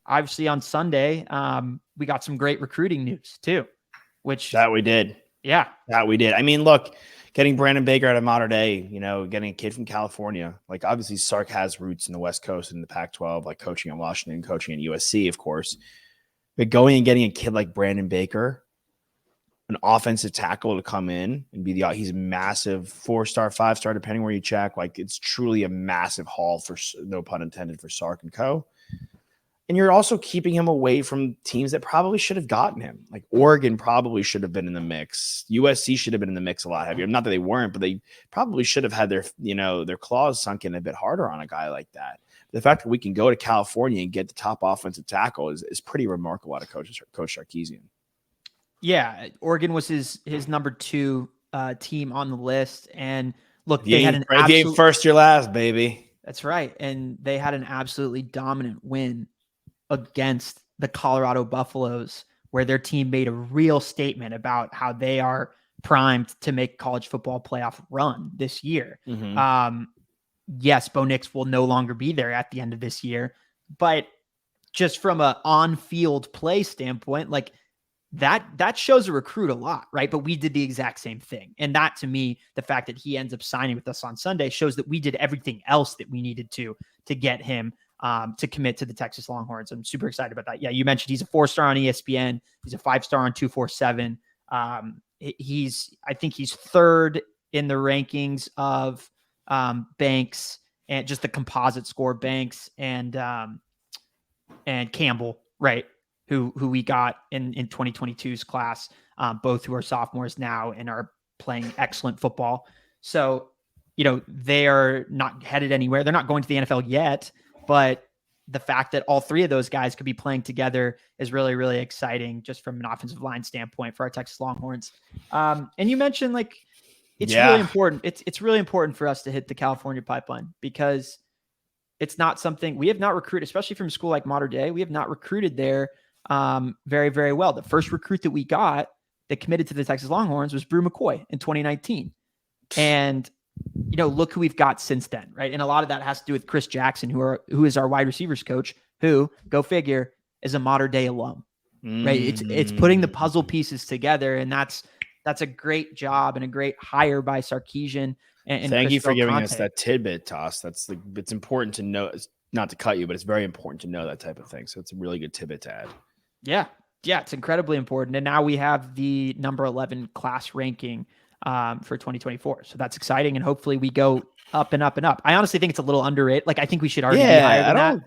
obviously on Sunday, we got some great recruiting news too, which that we did. Yeah, that we did. I mean, look, getting Brandon Baker out of Mater Dei, getting a kid from California, like obviously Sark has roots in the West Coast and the Pac-12, like coaching in Washington, coaching at USC, of course. But going and getting a kid like Brandon Baker, an offensive tackle to come in and he's a massive 4-star, 5-star, depending where you check. Like it's truly a massive haul for, no pun intended, for Sark and co. And you're also keeping him away from teams that probably should have gotten him. Like Oregon probably should have been in the mix. USC should have been in the mix a lot heavier. Not that they weren't, but they probably should have had their claws sunk in a bit harder on a guy like that. The fact that we can go to California and get the top offensive tackle is pretty remarkable out of Coach Sarkisian. Yeah, Oregon was his number 2 team on the list, and look, they had an first year last, baby. That's right, and they had an absolutely dominant win against the Colorado Buffaloes, where their team made a real statement about how they are primed to make college football playoff run this year. Mm-hmm. Yes, Bo Nix will no longer be there at the end of this year, but just from a on-field play standpoint, like that shows a recruit a lot, right? But we did the exact same thing. And that, to me, the fact that he ends up signing with us on Sunday shows that we did everything else that we needed to get him to commit to the Texas Longhorns. I'm super excited about that. Yeah, you mentioned he's a 4-star on ESPN. He's a 5-star on 247. I think he's 3rd in the rankings of Banks and just the composite score, Banks and Campbell, right? Who we got in 2022's class, both who are sophomores now and are playing excellent football. So, they are not headed anywhere. They're not going to the NFL yet, but the fact that all 3 of those guys could be playing together is really, really exciting just from an offensive line standpoint for our Texas Longhorns. And you mentioned it's really important. It's really important for us to hit the California pipeline, because it's not something we have not recruited, especially from a school like Mater Dei. We have not recruited there very, very well. The first recruit that we got that committed to the Texas Longhorns was Brew McCoy in 2019. And, look who we've got since then, right? And a lot of that has to do with Chris Jackson, who is our wide receivers coach, who, go figure, is a Mater Dei alum, right? It's putting the puzzle pieces together, and that's a great job and a great hire by Sarkisian. And thank you for giving us that tidbit, Toss. It's important to know. Not to cut you, but it's very important to know that type of thing. So it's a really good tidbit to add. Yeah, it's incredibly important. And now we have the number 11 class ranking for 2024. So that's exciting. And hopefully we go up and up and up. I honestly think it's a little underrated. Like, I think we should already be higher than that.